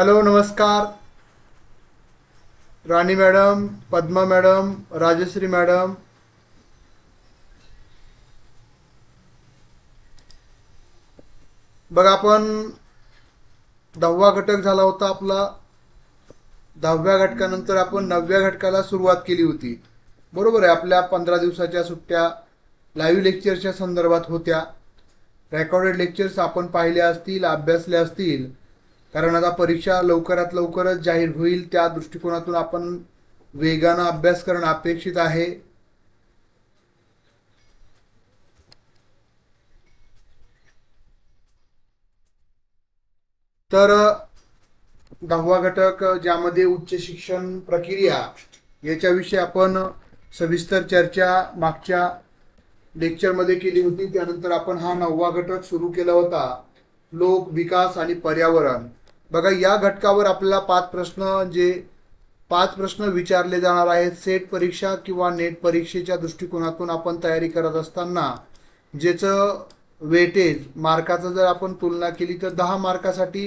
Hello, नमस्कार. Rani madam, Padma madam, Rajashree madam. बघा, आपण 10वा घटक झाला होता आपला. 10व्या घटकानंतर आपण 9व्या घटकाला सुरुवात केली होती. बरोबर आहे. आपल्या 15 दिवसाच्या सुट्ट्या लाईव्ह लेक्चरच्या संदर्भात होत्या. रेकॉर्डेड लेक्चर्स आपण पाहिले असतील, अभ्यासले असतील. कारण आता परीक्षा लवकरात लवकरच जाहीर होईल, त्या दृष्टिकोनातून आपण वेगानं अभ्यास करणं अपेक्षित आहे. तर 10वा घटक ज्यामध्ये उच्च शिक्षण प्रक्रिया याच्याविषयी आपण सविस्तर चर्चा मागच्या लेक्चरमध्ये केली होती. त्यानंतर आपण हा 9वा घटक सुरू केला होता, लोक, विकास आणि पर्यावरण. बघा, या घटकावर आपल्याला पाच प्रश्न विचारले जाणार आहेत. सेट परीक्षा किंवा नेट परीक्षेच्या दृष्टिकोनातून आपण तयारी करत असताना ज्याचं वेटेज मार्काचं जर आपण तुलना केली तर 10 मार्कासाठी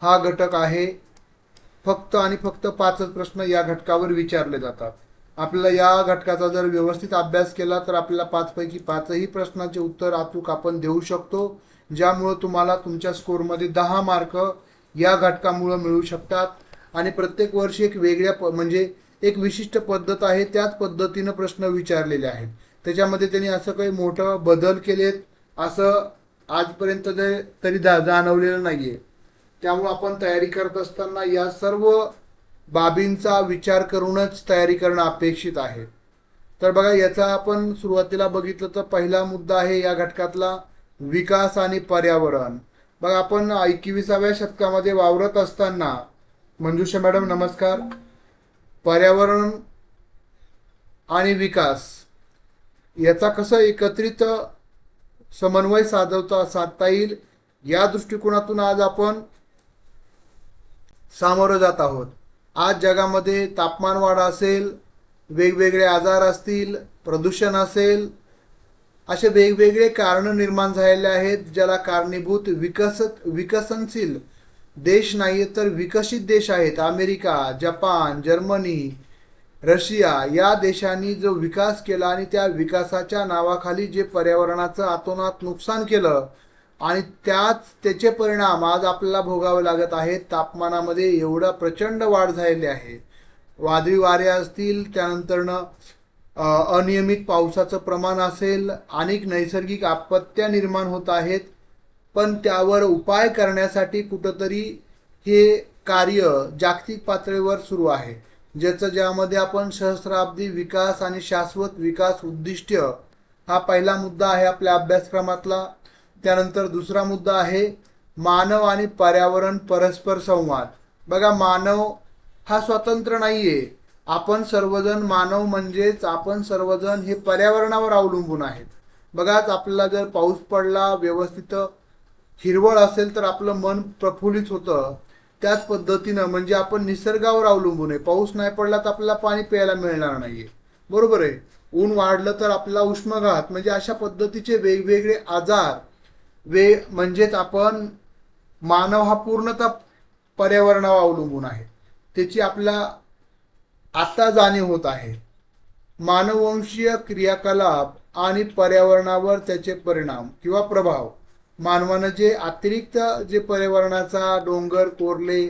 हा घटक आहे. फक्त आणि फक्त 5च प्रश्न या घटकावर विचारले जातात. आपल्याला या घटकाचा जर व्यवस्थित अभ्यास केला तर आपल्याला 5 पैकी 5ही प्रश्नाचे उत्तर अचूक आपण देऊ शकतो, ज्यामुळे तुम्हाला तुमच्या स्कोरमध्ये 10 मार्क या घटकामुळे मिळू शकतात. आणि प्रत्येक वर्षी एक म्हणजे एक विशिष्ट पद्धत आहे, त्याच पद्धतीनं प्रश्न विचारलेले आहेत. त्याच्यामध्ये त्यांनी असं काही मोठं बदल केलेत असं आजपर्यंत तरी जाणवलेलं नाहीये. त्यामुळे आपण तयारी करत असताना या सर्व बाबींचा विचार करूनच तयारी करणं अपेक्षित आहे. तर बघा, याचा आपण सुरुवातीला बघितलं तर पहिला मुद्दा आहे या घटकातला विकास आणि पर्यावरण. बघा, आपण 21व्या शतकामध्ये वावरत असताना, मंजुषा मॅडम नमस्कार, पर्यावरण आणि विकास याचा कसं एकत्रित समन्वय साधता येईल या दृष्टिकोनातून आज आपण सामोरं जात आहोत. आज जगामध्ये तापमान वाढ असेल, वेगवेगळे आजार असतील, प्रदूषण असेल, असे वेगवेगळे कारण निर्माण झालेले आहेत, ज्याला कारणीभूत विकसनशील देश नाही तर विकसित देश आहेत. अमेरिका, जपान, जर्मनी, रशिया या देशांनी जो विकास केला आणि त्या विकासाच्या नावाखाली जे पर्यावरणाचं अतोनात नुकसान केलं आणि त्याचे परिणाम आज आपल्याला भोगावे लागत आहेत. तापमानामध्ये एवढा प्रचंड वाढ झालेली आहे. वादळी वारे असतील, त्यानंतरनं अनियमित पावसाचं प्रमाण असेल, अनेक नैसर्गिक आपत्त्या निर्माण होत आहेत. पण त्यावर उपाय करण्यासाठी कुठंतरी हे कार्य जागतिक पातळीवर सुरू आहे, ज्यामध्ये आपण सहस्राब्दी विकास आणि शाश्वत विकास उद्दिष्ट हा पहिला मुद्दा आहे आपल्या अभ्यासक्रमातला. त्यानंतर दुसरा मुद्दा आहे मानव आणि पर्यावरण परस्पर संवाद. बघा, मानव हा स्वतंत्र नाहीये. आपण सर्वजण मानव म्हणजेच आपण सर्वजण हे पर्यावरणावर अवलंबून आहेत. बघा, आपल्याला जर पाऊस पडला, व्यवस्थित हिरवळ असेल तर आपलं मन प्रफुल्लित होतं. त्याच पद्धतीनं म्हणजे आपण निसर्गावर अवलंबून आहे. पाऊस नाही पडला तर आपल्याला पाणी प्यायला मिळणार नाहीये. बरोबर आहे. ऊन वाढलं तर आपला उष्माघात, म्हणजे अशा पद्धतीचे वेगवेगळे आजार म्हणजेच आपण मानव हा पूर्णतः पर्यावरणावर अवलंबून आहे. त्याची आपल्याला आता जाणीव होत आहे. मानववंशीय क्रियाकलाप आणि पर्यावरणावर त्याचे परिणाम किंवा प्रभाव. मानवानं जे अतिरिक्त जे पर्यावरणाचा डोंगर कोरले,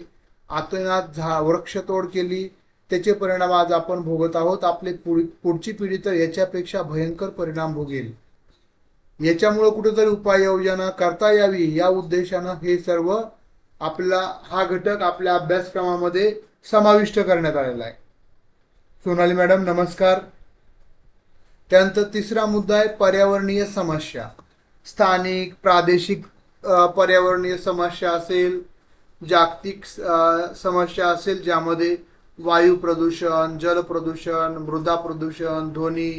अतोनात वृक्षतोड केली, त्याचे परिणाम आज आपण भोगत आहोत. आपली पुढची पिढी तर याच्यापेक्षा भयंकर परिणाम भोगेल. याच्यामुळे कुठेतरी उपाययोजना करता यावी या उद्देशानं हे सर्व आपला हा घटक आपल्या अभ्यासक्रमामध्ये समाविष्ट करण्यात आलेला आहे. सोनाली मॅडम नमस्कार. त्यानंतर तिसरा मुद्दा आहे पर्यावरणीय समस्या. स्थानिक, प्रादेशिक पर्यावरणीय समस्या असेल, जागतिक समस्या असेल, ज्यामध्ये वायू प्रदूषण, जल प्रदूषण, मृदा प्रदूषण, ध्वनी,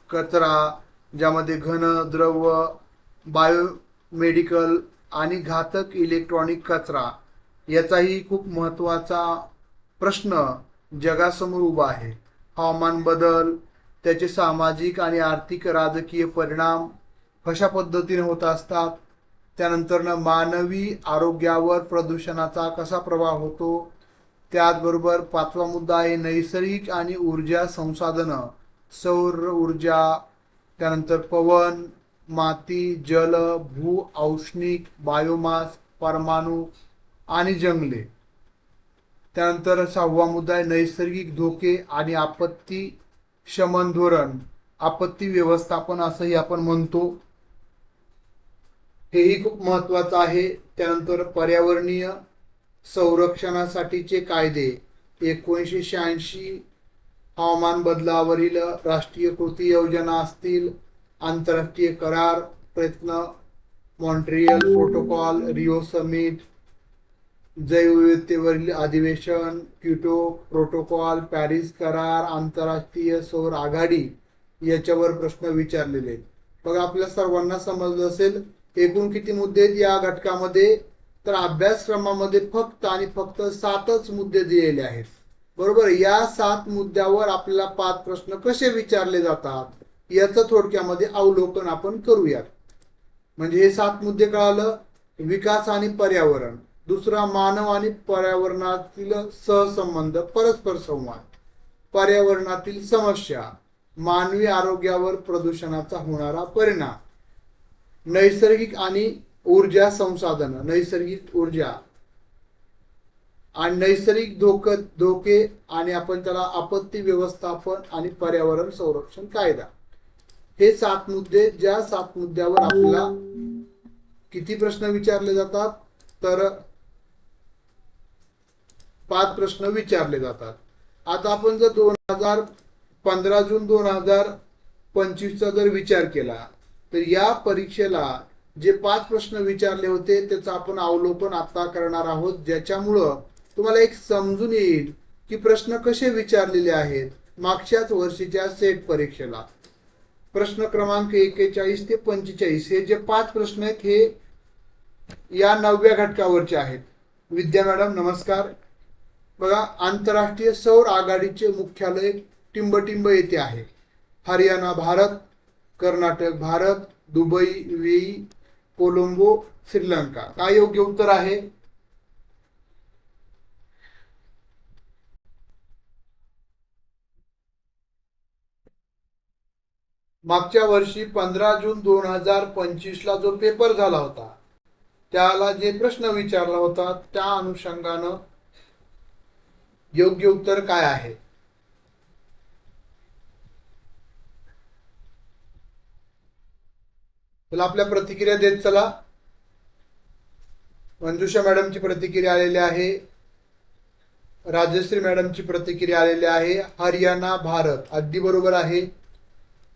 कचरा, ज्यामध्ये घन, द्रव, बायोमेडिकल आणि घातक इलेक्ट्रॉनिक कचरा याचाही खूप महत्त्वाचा प्रश्न जगासमोर उभा आहे. हवामान बदल, त्याचे सामाजिक आणि आर्थिक राजकीय परिणाम कशा पद्धतीने होत असतात, त्यानंतर मानवी आरोग्यावर प्रदूषणाचा कसा प्रभाव होतो, त्याचबरोबर 5वा मुद्दा आहे नैसर्गिक आणि ऊर्जा संसाधनं, सौर ऊर्जा, त्यानंतर पवन, माती, जल, भू औष्णिक, बायोमास, परमाणू आणि जंगले. त्यानंतर 6वा मुद्दा आहे नैसर्गिक धोके आणि आपत्ती शमन धोरण, आपत्ती व्यवस्थापन असंही आपण म्हणतो, हेही खूप महत्वाचं आहे. त्यानंतर पर्यावरणीय संरक्षणासाठीचे कायदे 1986, हवामान बदलावरील राष्ट्रीय कृती योजना असतील, आंतरराष्ट्रीय करार, प्रयत्न, मॉन्ट्रियल प्रोटोकॉल, रिओ समिट, जैवविविधतेवरील अधिवेशन, क्योटो प्रोटोकॉल, पॅरिस करार, आंतरराष्ट्रीय सौर आघाडी याच्यावर प्रश्न विचारलेले आहेत. बघा आपल्या सर्वांना समजलं असेल एकूण किती मुद्दे आहेत या घटकामध्ये, तर अभ्यासक्रमामध्ये फक्त आणि फक्त 7च मुद्दे दिलेले आहेत. बरोबर. या 7 मुद्द्यावर आपल्याला 5 प्रश्न कसे विचारले जातात याचं थोडक्यामध्ये अवलोकन आपण करूयात. म्हणजे हे 7 मुद्दे कळालं. विकास आणि पर्यावरण, दुसरा मानव आणि पर्यावरणातील सहसंबंध, परस्पर संवाद, पर्यावरणातील समस्या, मानवी आरोग्यावर प्रदूषणाचा होणारा परिणाम, नैसर्गिक आणि ऊर्जा संसाधन, नैसर्गिक ऊर्जा आणि नैसर्गिक धोके आणि आपण त्याला आपत्ती व्यवस्थापन आणि पर्यावरण संरक्षण कायदा. हे 7 मुद्दे, ज्या 7 मुद्द्यावर आपल्याला किती प्रश्न विचारले जातात, तर 5 प्रश्न विचारले जातात. आता आपण जर 15 जून 2025चा जर विचार केला तर या परीक्षेला जे 5 प्रश्न विचारले होते त्याचं आपण अवलोकन आता करणार आहोत, ज्याच्यामुळं तुम्हाला एक समजून येईल की प्रश्न कसे विचारलेले आहेत मागच्याच वर्षीच्या सेट परीक्षेला. प्रश्न क्रमांक 41 ते 45 हे जे 5 प्रश्न आहेत हे या 9व्या घटकावरचे आहेत. विद्या मॅडम नमस्कार. बघा आंतरराष्ट्रीय सौर आघाडीचे मुख्यालय टिंबटिंब येथे आहे. Haryana Bharat, Karnataka Bharat, Dubai UAE, Colombo Sri Lanka. काय योग्य उत्तर आहे? मागच्या वर्षी 15 जून 2025ला जो पेपर झाला होता त्याला जे प्रश्न विचारला होता त्या अनुषंगानं योग्य उत्तर काय आहे? चला आपल्या प्रतिक्रिया देत चला. मंजुषा मॅडमची प्रतिक्रिया आलेली आहे, राजश्री मॅडमची प्रतिक्रिया आलेली आहे. हरियाणा भारत अगदी बरोबर आहे.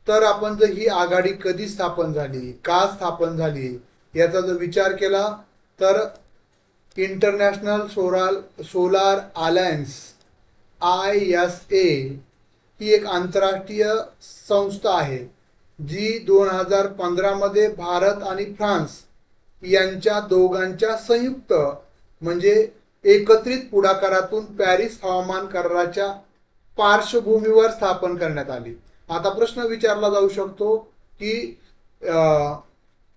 तर आपण जर ही आघाडी कधी स्थापन झाली, का स्थापन झाली याचा जर विचार केला तर इंटरनॅशनल सोलार अलायन्स ISA ही एक आंतरराष्ट्रीय संस्था आहे जी 2015 मध्ये भारत आणि फ्रान्स यांच्या दोघांच्या संयुक्त म्हणजे एकत्रित पुढाकारातून पॅरिस हवामान कराराच्या पार्श्वभूमीवर स्थापन करण्यात आली. आता प्रश्न विचारला जाऊ शकतो की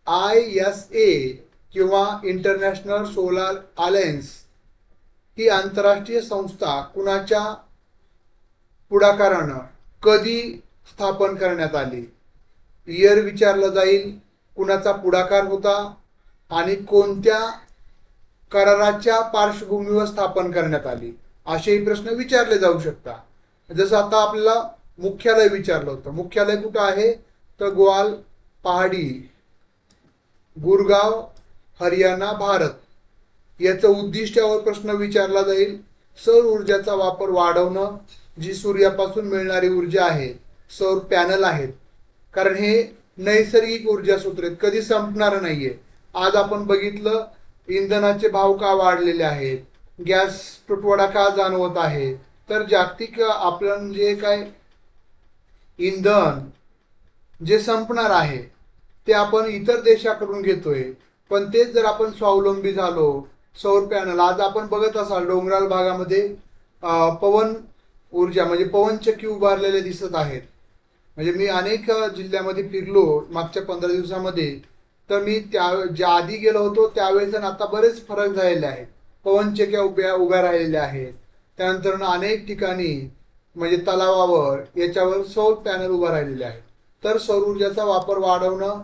ISA किंवा इंटरनॅशनल सोलार अलायन्स ही आंतरराष्ट्रीय संस्था कुणाच्या पुढाकारानं कधी स्थापन करण्यात आली, इयर विचारलं जाईल, कुणाचा पुढाकार होता आणि कोणत्या कराराच्या पार्श्वभूमीवर स्थापन करण्यात आली, असेही प्रश्न विचारले जाऊ शकतात. जसं आता आपल्याला मुख्यालय विचारलं होतं. मुख्यालय कुठं आहे तर ग्वाल पहाडी, गुरगाव, हरियाणा भारत. याचं उद्दिष्टावर प्रश्न विचारला जाईल. सौर ऊर्जाचा वापर वाढवणं, जी सूर्यापासून मिळणारी ऊर्जा आहे, सौर पॅनल आहेत, कारण हे नैसर्गिक ऊर्जा सूत्र आहेत, कधी संपणार नाहीये. आज आपण बघितलं इंधनाचे भाव का वाढलेले आहेत, गॅस तुटवडा का जाणवत आहे, तर जागतिक आपलं जे काय इंधन जे संपणार आहे ते आपण इतर देशाकडून घेतोय. पण तेच जर आपण स्वावलंबी झालो, सौर पॅनल आज आपण बघत असाल डोंगराळ भागामध्ये पवन ऊर्जा म्हणजे पवनचक्की उभारलेले दिसत आहेत. म्हणजे मी अनेक जिल्ह्यामध्ये फिरलो मागच्या 15 दिवसामध्ये, तर मी त्या ज्या आधी गेलो होतो त्यावेळेस आता बरेच फरक झालेले आहेत. पवनचक्क्या उभ्या राहिलेल्या आहेत. त्यानंतर अनेक ठिकाणी म्हणजे तलावावर याच्यावर सौर पॅनल उभा राहिलेले आहेत. तर सौर ऊर्जेचा वापर वाढवणं,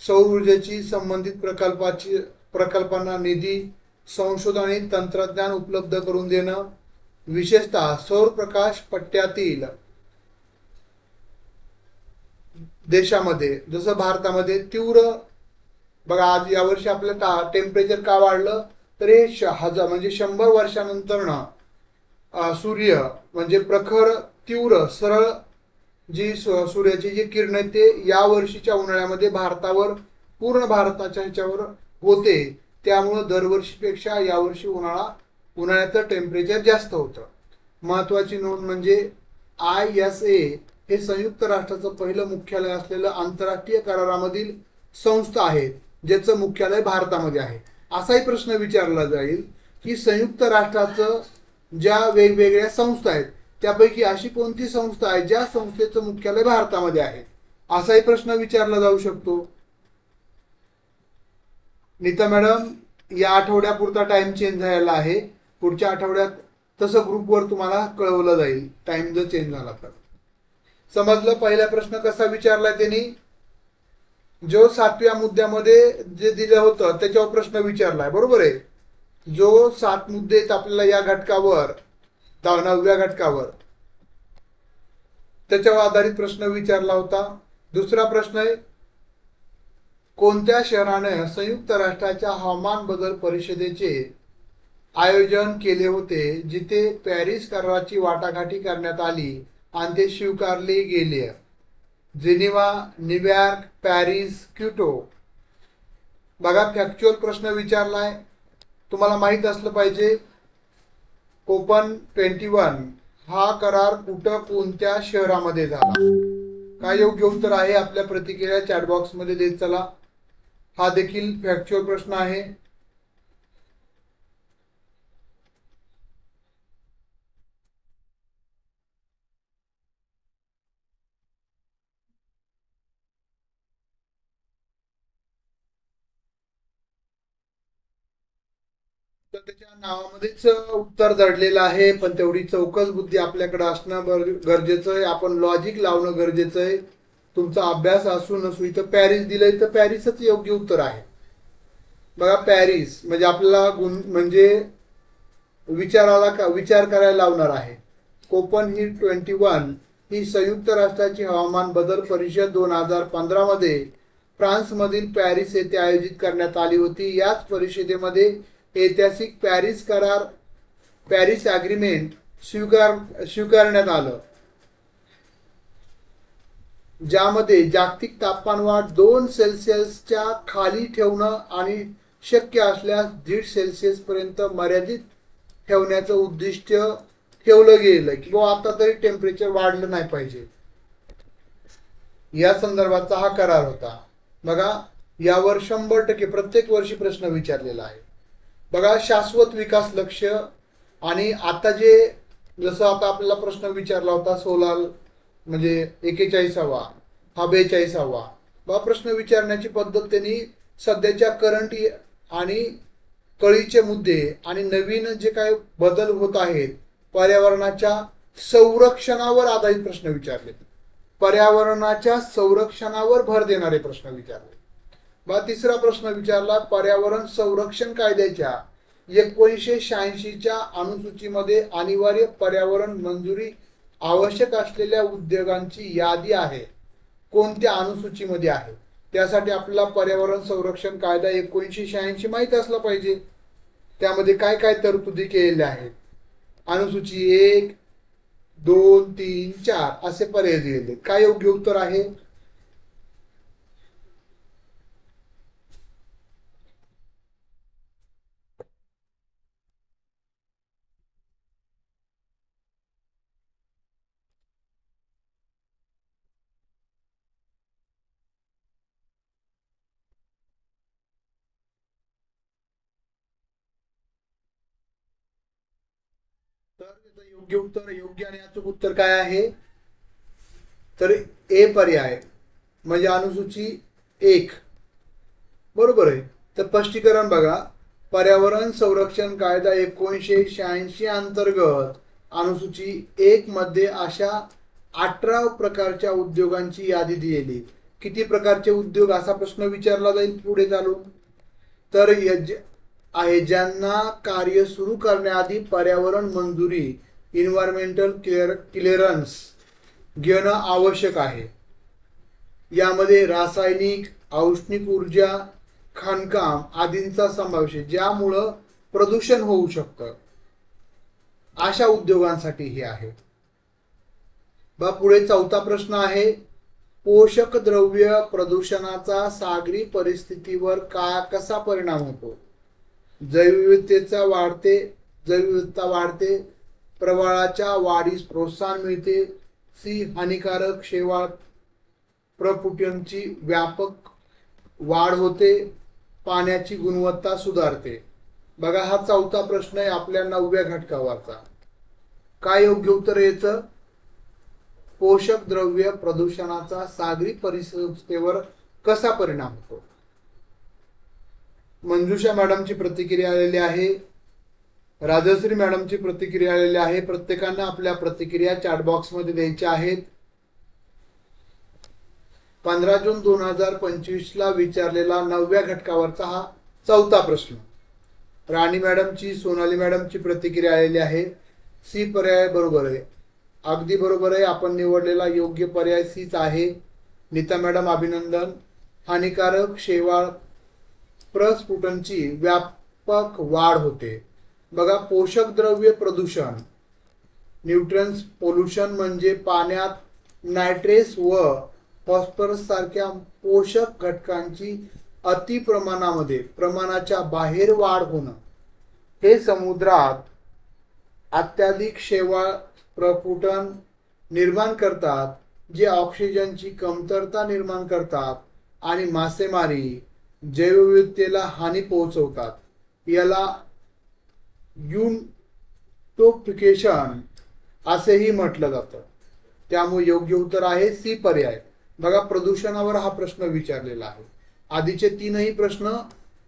सौर ऊर्जेची संबंधित प्रकल्पांना निधी, संशोधन आणि तंत्रज्ञान उपलब्ध करून देणं, विशेषतः सौर प्रकाश पट्ट्यातील देशामध्ये जसं भारतामध्ये तीव्र बघा आज यावर्षी आपलं टेम्परेचर का वाढलं तर हे म्हणजे 100 वर्षानंतर ना सूर्य म्हणजे प्रखर तीव्र सरळ जी सूर्याची जी किरण आहे ते या वर्षीच्या उन्हाळ्यामध्ये भारतावर पूर्ण भारताच्या ह्याच्यावर होते. त्यामुळं दरवर्षीपेक्षा यावर्षी उन्हाळ्याचं टेम्परेचर जास्त होतं. महत्वाची नोंद म्हणजे ISA हे संयुक्त राष्ट्राचं पहिलं मुख्यालय असलेलं आंतरराष्ट्रीय करारामधील संस्था आहे ज्याचं मुख्यालय भारतामध्ये आहे. असाही प्रश्न विचारला जाईल की संयुक्त राष्ट्राचं ज्या वेगवेगळ्या संस्था आहेत त्यापैकी अशी कोणती संस्था आहे ज्या संस्थेचं मुख्यालय भारतामध्ये आहे, असाही प्रश्न विचारला जाऊ शकतो. नीता मॅडम या आठवड्यापुरता टाइम चेंज झालेला आहे. पुढच्या आठवड्यात तसं ग्रुपवर तुम्हाला कळवलं जाईल टाइम जर चेंज झाला तर. समजलं पहिला प्रश्न कसा विचारलाय त्यांनी? जो 7व्या मुद्द्यामध्ये जे दिलं होतं त्याच्यावर प्रश्न विचारलाय, बरोबर आहे. जो 7 मुद्दे आहेत आपल्याला या घटकावर 9व्या घटकावर त्याच्यावर आधारित प्रश्न विचारला होता. दुसरा प्रश्न आहे कोणत्या शहराने संयुक्त राष्ट्राच्या हवामान बदल परिषदेचे आयोजन केले होते जिथे पॅरिस कराराची वाटाघाटी करण्यात आली आणि ते स्वीकारले गेले? Geneva, New York, Paris, Kyoto. बघा फॅक्च्युअल प्रश्न विचारलाय, तुम्हाला माहित असलं पाहिजे. कोपन 21 हा करार कुठं कोणत्या शहरामध्ये झाला? काय योग्य उत्तर आहे आपल्या प्रतिक्रिया चॅट बॉक्स मध्ये देत चला. हा देखील फॅक्च्युअल प्रश्न आहे. तर त्याच्या नावामध्येच उत्तर दडलेलं आहे, पण तेवढी चौकस बुद्धी आपल्याकडे असणं गरजेचं आहे. आपण लॉजिक लावणं गरजेचं आहे. तुमचा अभ्यास असू नसू इथं पॅरिस दिलंय तर पॅरिसच योग्य उत्तर आहे. बघा पॅरिस म्हणजे आपल्याला म्हणजे विचार करायला लावणार आहे. कोपन ही 21 ही संयुक्त राष्ट्राची हवामान बदल परिषद 2015 मध्ये फ्रान्समधील पॅरिस येथे आयोजित करण्यात आली होती. याच परिषदेमध्ये ऐतिहासिक पॅरिस अग्रीमेंट स्वीकारण्यात आलं, ज्यामध्ये जागतिक तापमानवाढ 2 सेल्सिअसच्या खाली ठेवणं आणि शक्य असल्यास 1.5 सेल्सिअस पर्यंत मर्यादित ठेवण्याचं उद्दिष्ट ठेवलं गेलं की आता तरी टेम्परेचर वाढलं नाही पाहिजे, या संदर्भाचा हा करार होता. बघा यावर 100% प्रत्येक वर्षी प्रश्न विचारलेला आहे. बघा शाश्वत विकास लक्ष आणि आता जे जसं आता आपल्याला प्रश्न विचारला होता 16 म्हणजे 41वा हा 42वा बा प्रश्न विचारण्याची पद्धत त्यांनी सध्याच्या करंट आणि कळीचे मुद्दे आणि नवीन जे काही बदल होत आहेत पर्यावरणाच्या संरक्षणावर आधारित प्रश्न विचारले. पर्यावरणाच्या संरक्षणावर भर देणारे प्रश्न विचारले. बा तिसरा प्रश्न विचारला पर्यावरण संरक्षण कायद्याच्या 1986च्या अनुसूचीमध्ये अनिवार्य पर्यावरण मंजुरी आवश्यक असलेल्या उद्योगांची यादी आहे, कोणत्या अनुसूचीमध्ये आहे? त्यासाठी आपल्याला पर्यावरण संरक्षण कायदा 1986 माहित असला पाहिजे. त्यामध्ये काय काय तरतुदी केलेल्या आहेत? अनुसूची 1, 2, 3, 4 असे पर्याय दिलेले. काय योग्य उत्तर आहे? तर योग्य आणि अचूक उत्तर काय आहे? तर ए पर्याय म्हणजे अनुसूची 1 बरोबर आहे. तर स्पष्टीकरण बघा, पर्यावरण संरक्षण कायदा 1986 अंतर्गत अनुसूची 1 मध्ये अशा 18 प्रकारच्या उद्योगांची यादी दिलेली. किती प्रकारचे उद्योग असा प्रश्न विचारला जाईल पुढे चालून. तर आहे ज्यांना कार्य सुरू करण्याआधी पर्यावरण मंजुरी इन्व्हायरमेंटल क्लिअरन्स घेणं आवश्यक आहे. यामध्ये रासायनिक, औष्णिक ऊर्जा, खाणकाम आदींचा समावेश आहे, ज्यामुळं प्रदूषण होऊ शकतं. अशा उद्योगांसाठी हे आहे. पुढे चौथा प्रश्न आहे, पोषक द्रव्य प्रदूषणाचा सागरी परिस्थितीवर कसा परिणाम होतो. जैवविविधता वाढते, प्रवाळाच्या वाढीस प्रोत्साहन मिळते, सी हानिकारक शेवाळ प्रपुटियांची व्यापक वाढ होते, पाण्याची गुणवत्ता सुधारते. बघा, हा चौथा प्रश्न आहे आपल्या 9व्या घटकावरचा. काय योग्य उत्तर याचं? पोषक द्रव्य प्रदूषणाचा सागरी परिस्थितीवर कसा परिणाम होतो. मंजुषा मॅडमची प्रतिक्रिया आलेली आहे, राजश्री मॅडमची प्रतिक्रिया आलेली आहे. प्रत्येकानं आपल्या प्रतिक्रिया चॅट बॉक्स मध्ये द्यायच्या आहेत. 15 जून 2025 ला विचारलेला 9व्या घटकावरचा हा चौथा प्रश्न. राणी मॅडमची, सोनाली मॅडमची प्रतिक्रिया आलेली आहे. सी पर्याय बरोबर आहे. अगदी बरोबर आहे. आपण निवडलेला योग्य पर्याय सीच आहे. नीता मॅडम अभिनंदन. हानिकारक शेवाळ प्रस्फुटनची व्यापक वाढ होते. बघा, पोषक द्रव्य प्रदूषण न्यूट्रन्स पोल्युशन म्हणजे पाण्यात नायट्रेस व फॉस्फरस सारख्या पोषक घटकांची अति प्रमाणाच्या बाहेर वाढ होणं. हे समुद्रात अत्याधिक शेवाळ प्रस्फुटन निर्माण करतात, जे ऑक्सिजनची कमतरता निर्माण करतात आणि मासेमारी जैवविविधतेला हानी पोहोचवतात. याला युट्रोफिकेशन असेही म्हटलं जातं. त्यामुळे योग्य उत्तर आहे सी पर्याय. बघा, प्रदूषणावर हा प्रश्न विचारलेला आहे. आधीचे तीनही प्रश्न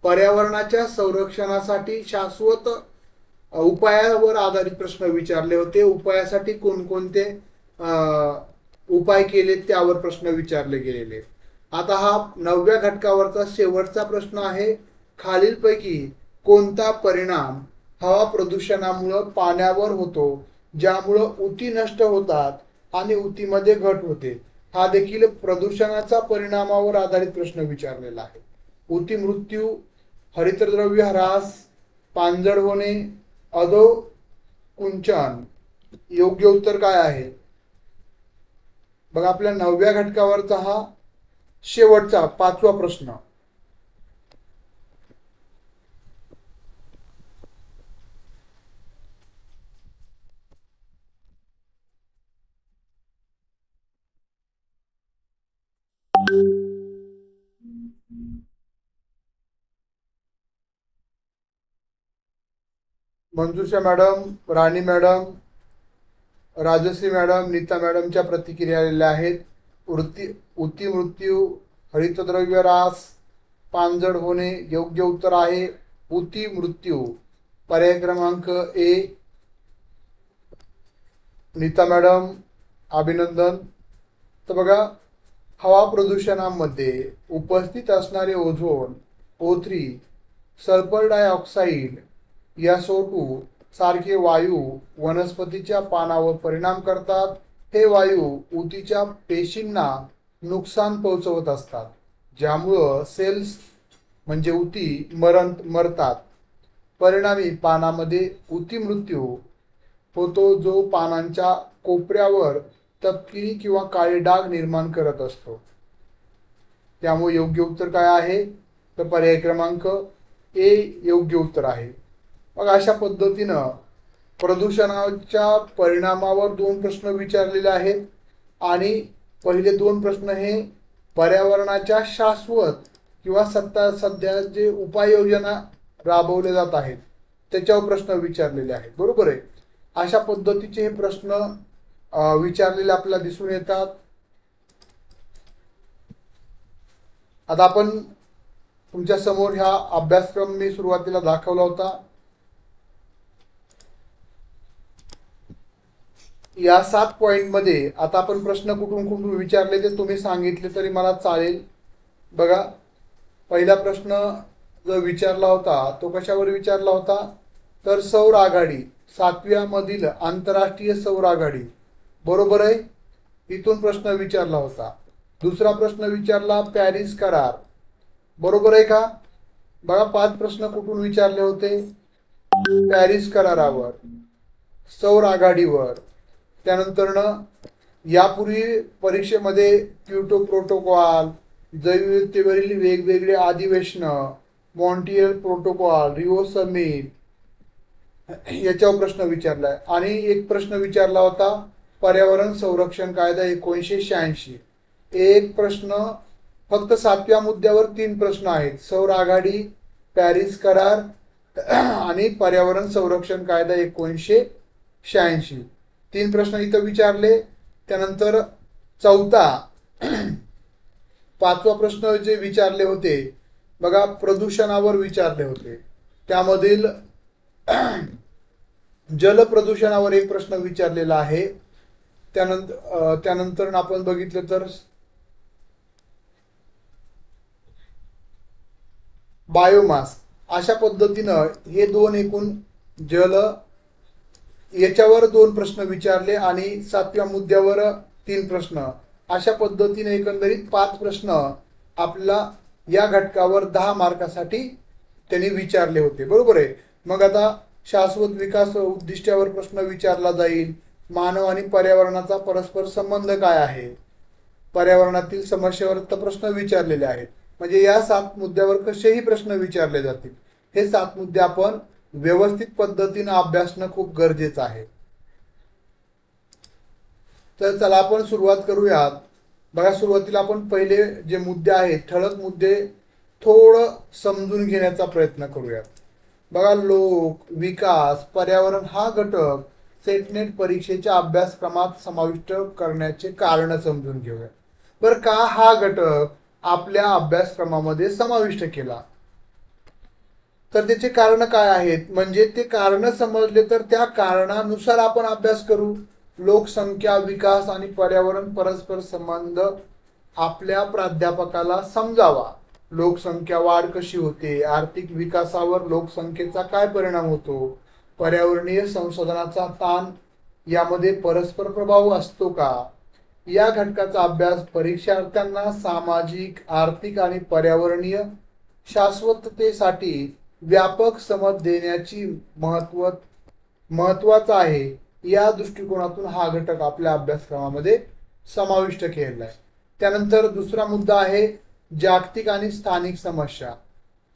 पर्यावरणाच्या संरक्षणासाठी शाश्वत उपायावर आधारित प्रश्न विचारले होते. उपायासाठी कोणकोणते उपाय केले त्यावर प्रश्न विचारले गेलेले. आता हा 9व्या घटकावरचा शेवटचा प्रश्न आहे. खालीलपैकी कोणता परिणाम हवा प्रदूषणामुळे पाण्यावर होतो, ज्यामुळं ऊती नष्ट होतात आणि ऊतीमध्ये घट होते. हा देखील प्रदूषणाचा परिणामावर आधारित प्रश्न विचारलेला आहे. ऊती मृत्यू, हरितद्रव्य ह्रास, पानझड होणे, अधोकुंचन. योग्य उत्तर काय आहे? बघा, आपल्या 9व्या घटकावरचा हा शेवटचा 5वा प्रश्न. मंजुषा मॅडम, राणी मॅडम, राजश्री मॅडम, नीता मॅडमच्या प्रतिक्रिया आलेल्या आहेत. ऊती मृत्यू, हरितद्रव्य ह्रास, पानझड होणे. योग्य उत्तर आहे ऊती मृत्यू. पर्याय क्रमांक ए. नीता मॅडम अभिनंदन. तर बघा, हवा प्रदूषणामध्ये उपस्थित असणारे ozone, O3, sulphur dioxide, SO2 सारखे वायू वनस्पतीच्या पानावर परिणाम करतात. हे वायू ऊतीच्या पेशींना नुकसान पोहोचवत असतात, ज्यामुळं सेल्स म्हणजे ऊती मरतात. परिणामी पानामध्ये ऊती मृत्यू होतो, जो पानांच्या कोपऱ्यावर तपकिरी किंवा काळे डाग निर्माण करत असतो. त्यामुळे योग्य उत्तर काय आहे? तर पर्याय क्रमांक ए योग्य उत्तर आहे. मग अशा पद्धतीनं प्रदूषणाच्या परिणामावर 2 प्रश्न विचारलेले आहेत आणि पहिले 2 प्रश्न हे पर्यावरणाच्या शाश्वत किंवा सध्या जे उपाययोजना राबवले जात आहेत त्याच्यावर प्रश्न विचारलेले आहेत. बरोबर आहे. अशा पद्धतीचे हे प्रश्न विचारलेले आपल्याला दिसून येतात. आता आपण तुमच्या समोर हा अभ्यासक्रम मी सुरुवातीला दाखवला होता. या 7 पॉइंट मध्ये आता आपण प्रश्न कुठून कुठून विचारले ते तुम्ही सांगितले तरी मला चालेल. बघा, पहिला प्रश्न जो विचारला होता तो कशावर विचारला होता, तर सौर आघाडी, 7व्या मधील आंतरराष्ट्रीय सौर आघाडी, बरोबर आहे, इथून प्रश्न विचारला होता. दुसरा प्रश्न विचारला पॅरिस करार, बरोबर आहे का. बघा 5 प्रश्न कुठून विचारले होते, पॅरिस करारावर, सौर आघाडीवर. त्यानंतर यापूर्वी परीक्षेमध्ये क्योटो प्रोटोकॉल, जैवविविधतेवरील वेगवेगळे अधिवेशन, मॉन्ट्रियल प्रोटोकॉल, रिओ समिट याच्यावर प्रश्न विचारलाय. आणि एक प्रश्न विचारला होता पर्यावरण संरक्षण कायदा 1986. एक प्रश्न, फक्त 7व्या मुद्द्यावर 3 प्रश्न आहेत, सौर आघाडी, पॅरिस करार आणि पर्यावरण संरक्षण कायदा 1986. 3 प्रश्न इथं विचारले. त्यानंतर चौथा 5वा प्रश्न जे विचारले होते बघा, प्रदूषणावर विचारले होते. त्यामधील जल प्रदूषणावर एक प्रश्न विचारलेला आहे. त्यानंतर आपण बघितलं तर बायोमास, अशा पद्धतीनं हे 2 एकूण जल याच्यावर 2 प्रश्न विचारले आणि 7व्या मुद्द्यावर 3 प्रश्न, अशा पद्धतीने एकंदरीत 5 प्रश्न आपल्याला या घटकावर 10 मार्कासाठी त्यांनी विचारले होते, बरोबर आहे. मग आता शाश्वत विकास उद्दिष्टावर प्रश्न विचारला जाईल. मानव आणि पर्यावरणाचा परस्पर संबंध काय आहे, पर्यावरणातील समस्येवर प्रश्न विचारलेले आहेत. म्हणजे या 7 मुद्द्यावर कसेही प्रश्न विचारले जातील. हे 7 मुद्दे आपण व्यवस्थित पद्धतीने अभ्यासणं खूप गरजेचं आहे. तर चला आपण सुरुवात करूयात. बघा, सुरुवातीला आपण पहिले जे मुद्दे आहेत, ठळक मुद्दे थोडं समजून घेण्याचा प्रयत्न करूयात. बघा, लोक, विकास, पर्यावरण हा घटक सेटनेट परीक्षेच्या अभ्यासक्रमात समाविष्ट करण्याचे कारण समजून घेऊया. बरं, का हा घटक आपल्या अभ्यासक्रमामध्ये समाविष्ट केला, तर त्याचे कारण काय आहेत, म्हणजे ते कारण समजले तर त्या कारणानुसार आपण अभ्यास करू. लोकसंख्या, विकास आणि पर्यावरण परस्पर संबंध आपल्या प्राध्यापकाला समजावा. लोकसंख्या वाढ कशी होते, आर्थिक विकासावर लोकसंख्येचा काय परिणाम होतो, पर्यावरणीय संशोधनाचा ताण यामध्ये परस्पर प्रभाव असतो का, या घटकाचा अभ्यास परीक्षार्थ्यांना सामाजिक, आर्थिक आणि पर्यावरणीय शाश्वततेसाठी व्यापक समज देण्याची महत्वाचा आहे. या दृष्टिकोनातून हा घटक आपल्या अभ्यासक्रमामध्ये समाविष्ट केलेला आहे. त्यानंतर दुसरा मुद्दा आहे जागतिक आणि स्थानिक समस्या,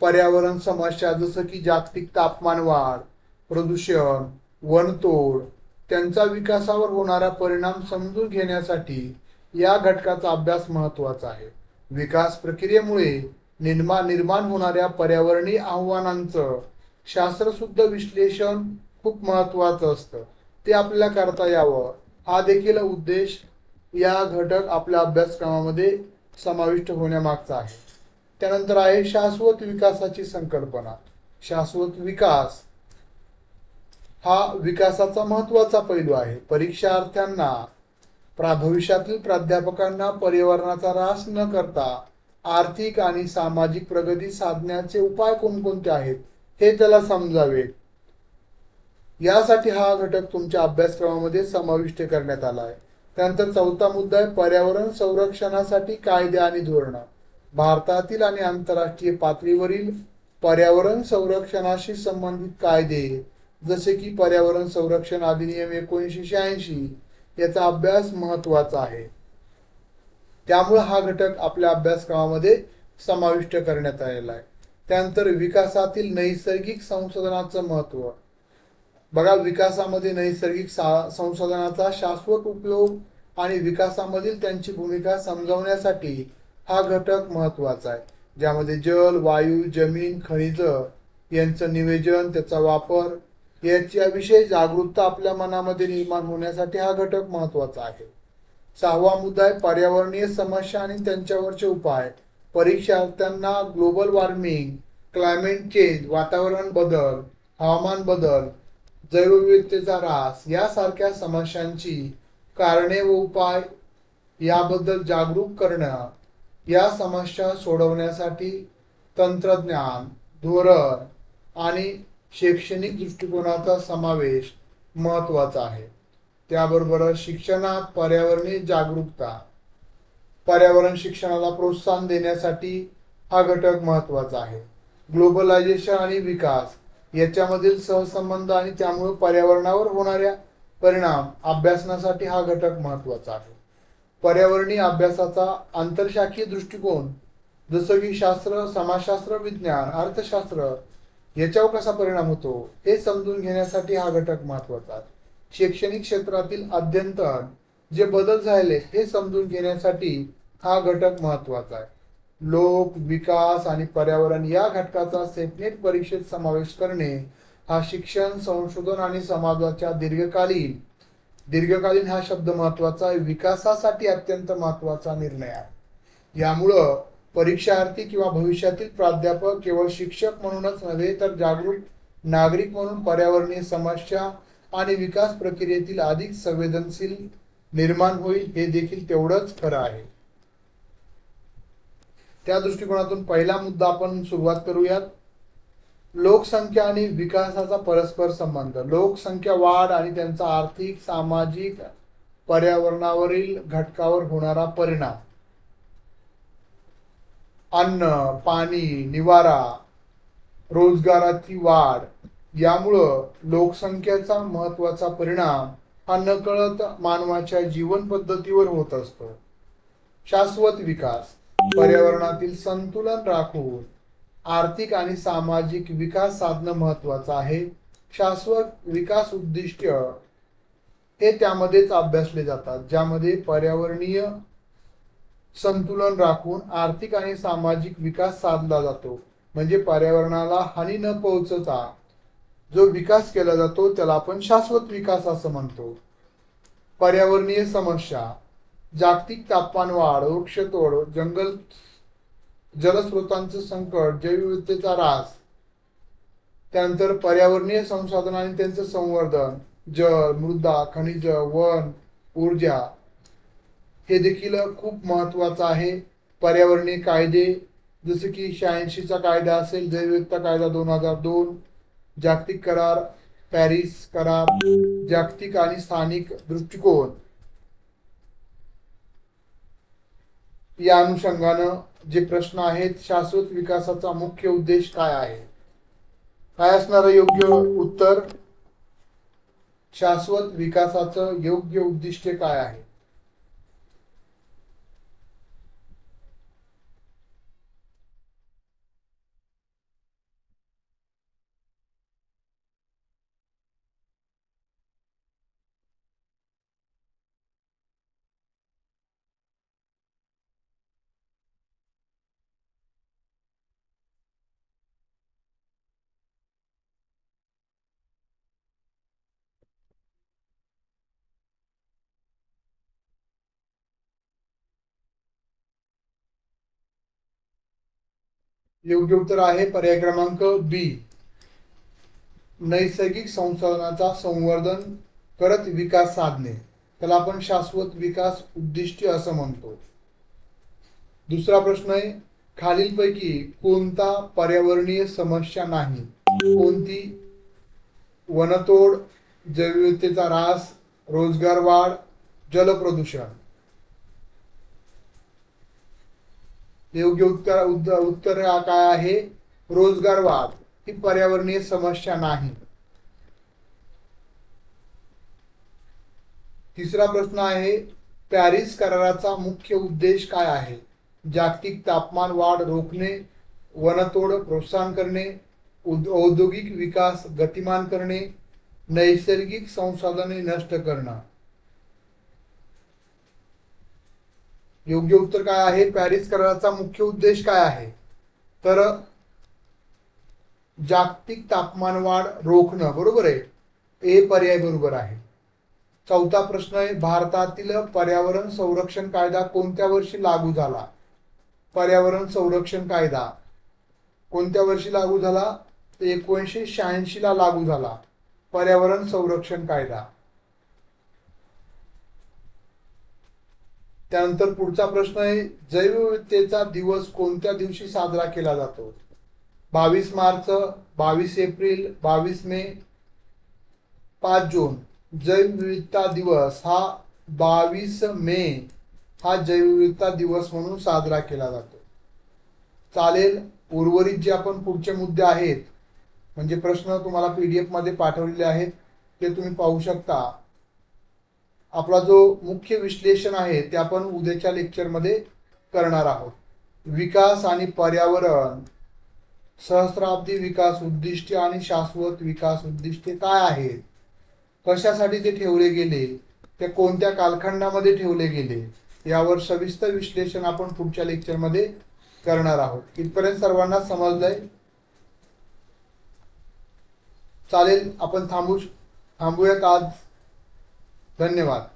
पर्यावरण समस्या जसं की जागतिक तापमान वाढ, प्रदूषण, वनतोड, त्यांचा विकासावर होणारा परिणाम समजून घेण्यासाठी या घटकाचा अभ्यास महत्वाचा आहे. विकास प्रक्रियेमुळे निर्माण होणाऱ्या पर्यावरणीय आव्हानांचं शास्त्रशुद्ध विश्लेषण खूप महत्वाचं असतं, ते आपल्याला करता यावं, हा देखील उद्देश या घटक आपल्या अभ्यासक्रमामध्ये समाविष्ट होण्यामागचा आहे. त्यानंतर आहे शाश्वत विकासाची संकल्पना. शाश्वत विकास हा विकासाचा महत्वाचा पैलू आहे. परीक्षार्थ्यांना, भविष्यातील प्राध्यापकांना पर्यावरणाचा ऱ्हास न करता आर्थिक आणि सामाजिक प्रगती साधण्याचे उपाय कोणकोणते आहेत हे त्याला समजावे. यासाठी हा घटक तुमच्या अभ्यासक्रमामध्ये समाविष्ट करण्यात आला आहे. त्यानंतर चौथा मुद्दा आहे पर्यावरण संरक्षणासाठी कायदे आणि धोरण. भारतातील आणि आंतरराष्ट्रीय पातळीवरील पर्यावरण संरक्षणाशी संबंधित कायदे जसे की पर्यावरण संरक्षण अधिनियम 1986 याचा अभ्यास महत्वाचा आहे. त्यामुळे हा घटक आपल्या अभ्यासक्रमामध्ये समाविष्ट करण्यात आलेला आहे. त्यानंतर विकासातील नैसर्गिक संशोधनाचं महत्व. बघा, विकासामध्ये नैसर्गिक संशोधनाचा शाश्वत उपयोग आणि विकासामधील त्यांची भूमिका समजवण्यासाठी हा घटक महत्वाचा आहे. ज्यामध्ये जल, वायू, जमीन, खनिज यांचं नियोजन, त्याचा वापर याच्याविषयी जागरूकता आपल्या मनामध्ये निर्माण होण्यासाठी हा घटक महत्वाचा आहे. 6वा मुद्दा आहे पर्यावरणीय समस्या आणि त्यांच्यावरचे उपाय. परीक्षार्थ्यांना ग्लोबल वॉर्मिंग, क्लायमेट चेंज, वातावरण बदल, हवामान बदल, जैवविविधतेचा ह्रास यासारख्या समस्यांची कारणे व उपाय याबद्दल जागरूक करणं, या समस्या सोडवण्यासाठी तंत्रज्ञान, धोरण आणि शैक्षणिक दृष्टिकोनाचा समावेश महत्त्वाचा आहे. त्याबरोबरच शिक्षणात पर्यावरणीय जागरूकता, पर्यावरण शिक्षणाला प्रोत्साहन देण्यासाठी हा घटक महत्त्वाचा आहे. ग्लोबलायझेशन आणि विकास याच्यामधील सहसंबंध आणि त्यामुळे पर्यावरणावर होणाऱ्या परिणाम अभ्यासनासाठी हा घटक महत्त्वाचा आहे. पर्यावरणीय अभ्यासाचा आंतरशाखीय दृष्टिकोन जसं की शास्त्र, समाजशास्त्र, विज्ञान, अर्थशास्त्र याच्यावर कसा परिणाम होतो हे समजून घेण्यासाठी हा घटक महत्त्वाचा आहे. शैक्षणिक क्षेत्रातील अध्ययन जे बदल झाले हे समजून घेण्यासाठी हा घटक महत्त्वाचा आहे. लोक, विकास आणि पर्यावरण या घटकाचा सेटनेट परीक्षेत समावेश करणे हा शिक्षण, संशोधन आणि समाजाच्या दीर्घकालीन हा शब्द महत्वाचा आहे, विकासासाठी अत्यंत महत्वाचा निर्णय आहे. यामुळं परीक्षार्थी किंवा भविष्यातील प्राध्यापक केवळ शिक्षक म्हणूनच नव्हे तर जागरूक नागरिक म्हणून पर्यावरणीय समस्या आणि विकास प्रक्रियेतील अधिक संवेदनशील निर्माण होईल हे देखील तेवढंच खरं आहे. त्या दृष्टिकोनातून पहिला मुद्दा आपण सुरुवात करूयात. लोकसंख्या आणि विकासाचा परस्पर संबंध. लोकसंख्या वाढ आणि त्यांचा आर्थिक, सामाजिक, पर्यावरणावरील घटकावर होणारा परिणाम. अन्न, पाणी, निवारा, रोजगाराची वाढ यामुळं लोकसंख्येचा महत्वाचा परिणाम हा नकळत मानवाच्या जीवन पद्धतीवर होत असतो. शाश्वत विकास. पर्यावरणातील संतुलन राखून आर्थिक आणि सामाजिक विकास साधणं महत्वाचं आहे. शाश्वत विकास उद्दिष्ट हे त्यामध्येच अभ्यासले जातात, ज्यामध्ये पर्यावरणीय संतुलन राखून आर्थिक आणि सामाजिक विकास साधला जातो. म्हणजे पर्यावरणाला हानी न पोहोचता जो विकास केला जातो त्याला आपण शाश्वत विकास असं म्हणतो. पर्यावरणीय समस्या. जागतिक तापमान वाढ, वृक्षतोड, जलस्रोतांचं संकट, जैवविविधतेचा ह्रास, त्यानंतर पर्यावरणीय संसाधन आणि त्यांचं संवर्धन, जल, मृदा, खनिज, वन, ऊर्जा हे देखील खूप महत्वाचं आहे. पर्यावरणीय कायदे जसे की 86 चा कायदा असेल, जैवविविधता कायदा 2002, जागतिक करार, पॅरिस करार, जागतिक आणि स्थानिक दृष्टिकोन या अनुषंगानं जे प्रश्न आहेत, शाश्वत विकासाचा मुख्य उद्देश काय आहे, काय असणार योग्य उत्तर. शाश्वत विकासाचं योग्य उद्दिष्ट काय आहे. योग्य उत्तर आहे पर्याय क्रमांक बी. नैसर्गिक संसाधनाचा संवर्धन करत विकास साधणे त्याला आपण शाश्वत विकास उद्दिष्ट असं म्हणतो. दुसरा प्रश्न आहे, खालीलपैकी कोणता पर्यावरणीय समस्या नाही. कोणती. वनतोड, जैवविविधतेचा ह्रास, रोजगार वाढ, जलप्रदूषण. योग्य उत्तर काय आहे, रोजगार वाढ ही पर्यावरणीय समस्या नाही. तिसरा प्रश्न आहे, पॅरिस कराराचा मुख्य उद्देश काय आहे. जागतिक तापमान वाढ रोखणे, वनतोड प्रोत्साहन करणे, औद्योगिक विकास गतिमान करणे, नैसर्गिक संसाधने नष्ट करणं. योग्य उत्तर काय आहे, पॅरिस कराराचा मुख्य उद्देश काय आहे, तर जागतिक तापमान वाढ रोखणं. बरोबर आहे, ए पर्याय बरोबर आहे. चौथा प्रश्न आहे, भारतातील पर्यावरण संरक्षण कायदा कोणत्या वर्षी लागू झाला. पर्यावरण संरक्षण कायदा कोणत्या वर्षी लागू झाला? 1986 ला लागू झाला पर्यावरण संरक्षण कायदा. त्यानंतर पुढचा प्रश्न आहे, जैवविविधतेचा दिवस कोणत्या दिवशी साजरा केला जातो? 22 मार्च, 22 एप्रिल, 22 मे, 5 जून. जैवविविधता दिवस हा 22 मे हा जैवविविधता दिवस म्हणून साजरा केला जातो. चालेल. उर्वरित जे आपण पुढचे मुद्दे आहेत म्हणजे प्रश्न तुम्हाला PDF मध्ये पाठवलेले आहेत ते तुम्ही पाहू शकता. आपला जो मुख्य विश्लेषण आहे ते आपण उद्याच्या लेक्चरमध्ये करणार आहोत. विकास आणि पर्यावरण, सहस्त्राब्दी विकास उद्दिष्टे आणि शाश्वत विकास उद्दिष्टे काय आहेत, कशासाठी ते ठेवले गेले, ते कोणत्या कालखंडामध्ये ठेवले गेले, यावर सविस्तर विश्लेषण आपण पुढच्या लेक्चरमध्ये करणार आहोत. इथपर्यंत सर्वांना समजलंय? चालेल. आपण थांबूयात आज. धन्यवाद.